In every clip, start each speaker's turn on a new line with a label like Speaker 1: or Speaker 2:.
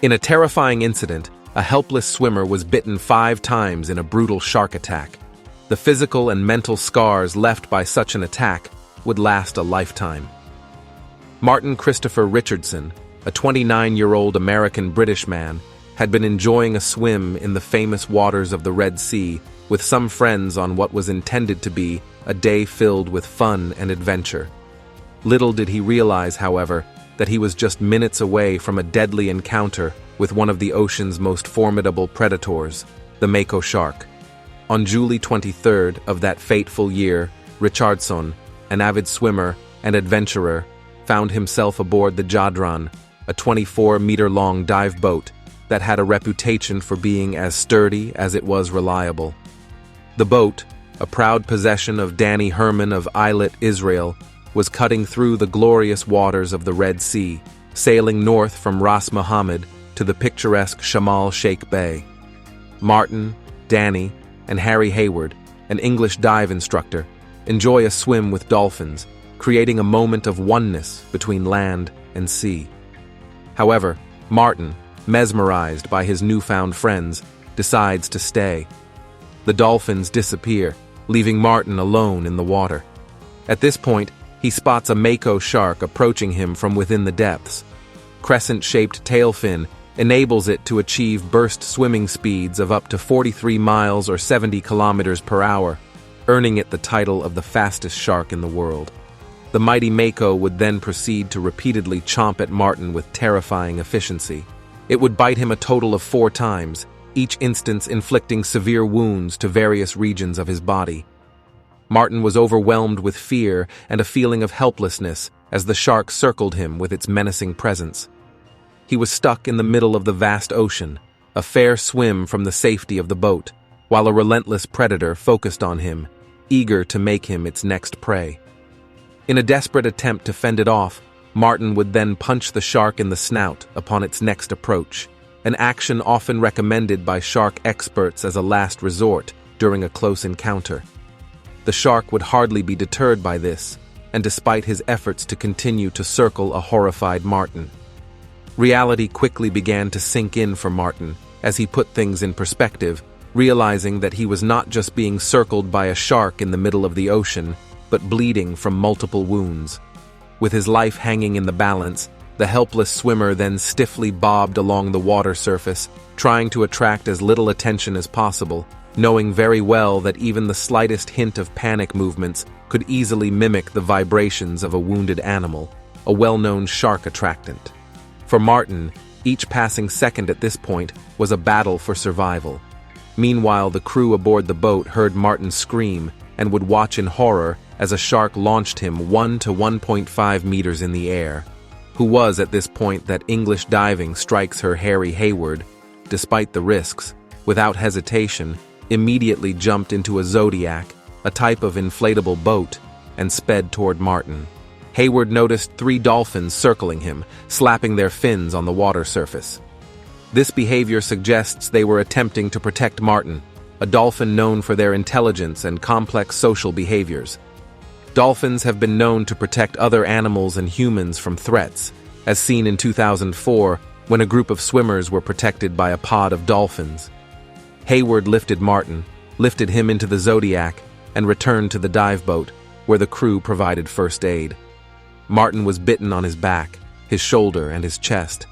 Speaker 1: In a terrifying incident, a helpless swimmer was bitten 5 times in a brutal shark attack. The physical and mental scars left by such an attack would last a lifetime. Martin Christopher Richardson, a 29-year-old American-British man, had been enjoying a swim in the famous waters of the Red Sea with some friends on what was intended to be a day filled with fun and adventure. Little did he realize, however, that he was just minutes away from a deadly encounter with one of the ocean's most formidable predators, the Mako Shark. On July 23rd of that fateful year, Richardson, an avid swimmer and adventurer, found himself aboard the Jadran, a 24-meter-long dive boat that had a reputation for being as sturdy as it was reliable. The boat, a proud possession of Danny Herman of Eilat, Israel, was cutting through the glorious waters of the Red Sea, sailing north from Ras Mohammed to the picturesque Shamal Sheikh Bay. Martin, Danny, and Harry Hayward, an English dive instructor, enjoy a swim with dolphins, creating a moment of oneness between land and sea. However, Martin, mesmerized by his newfound friends, decides to stay. The dolphins disappear, leaving Martin alone in the water. At this point, he spots a Mako shark approaching him from within the depths. Crescent-shaped tail fin enables it to achieve burst swimming speeds of up to 43 miles or 70 kilometers per hour, earning it the title of the fastest shark in the world. The mighty Mako would then proceed to repeatedly chomp at Martin with terrifying efficiency. It would bite him a total of 4 times, each instance inflicting severe wounds to various regions of his body. Martin was overwhelmed with fear and a feeling of helplessness as the shark circled him with its menacing presence. He was stuck in the middle of the vast ocean, a fair swim from the safety of the boat, while a relentless predator focused on him, eager to make him its next prey. In a desperate attempt to fend it off, Martin would then punch the shark in the snout upon its next approach, an action often recommended by shark experts as a last resort during a close encounter. The shark would hardly be deterred by this, and despite his efforts to continue to circle a horrified Martin. Reality quickly began to sink in for Martin as he put things in perspective, realizing that he was not just being circled by a shark in the middle of the ocean, but bleeding from multiple wounds. With his life hanging in the balance, the helpless swimmer then stiffly bobbed along the water surface, trying to attract as little attention as possible, knowing very well that even the slightest hint of panic movements could easily mimic the vibrations of a wounded animal, a well-known shark attractant. For Martin, each passing second at this point was a battle for survival. Meanwhile, the crew aboard the boat heard Martin scream and would watch in horror as a shark launched him 1 to 1.5 meters in the air. Who was at this point that English diving strikes her Harry Hayward, despite the risks, without hesitation, immediately jumped into a Zodiac, a type of inflatable boat, and sped toward Martin. Hayward noticed 3 dolphins circling him, slapping their fins on the water surface. This behavior suggests they were attempting to protect Martin, a dolphin known for their intelligence and complex social behaviors. Dolphins have been known to protect other animals and humans from threats, as seen in 2004 when a group of swimmers were protected by a pod of dolphins. Hayward lifted Martin, lifted him into the Zodiac, and returned to the dive boat, where the crew provided first aid. Martin was bitten on his back, his shoulder, and his chest.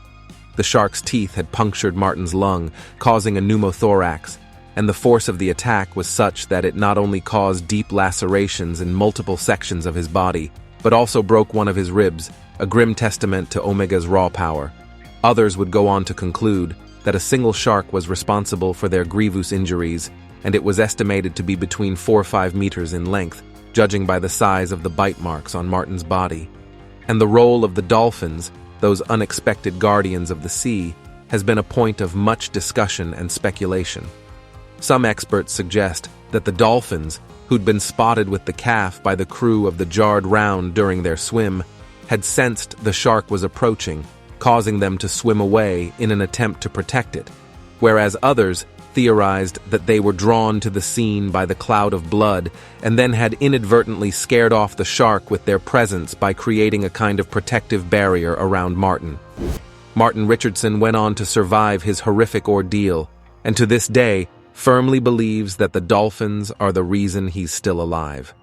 Speaker 1: The shark's teeth had punctured Martin's lung, causing a pneumothorax, and the force of the attack was such that it not only caused deep lacerations in multiple sections of his body, but also broke one of his ribs, a grim testament to Omega's raw power. Others would go on to conclude that a single shark was responsible for their grievous injuries, and it was estimated to be between 4 or 5 meters in length, judging by the size of the bite marks on Martin's body. And the role of the dolphins, those unexpected guardians of the sea, has been a point of much discussion and speculation. Some experts suggest that the dolphins, who'd been spotted with the calf by the crew of the Jarred Round during their swim, had sensed the shark was approaching, causing them to swim away in an attempt to protect it, whereas others theorized that they were drawn to the scene by the cloud of blood and then had inadvertently scared off the shark with their presence by creating a kind of protective barrier around Martin. Martin Richardson went on to survive his horrific ordeal, and to this day firmly believes that the dolphins are the reason he's still alive.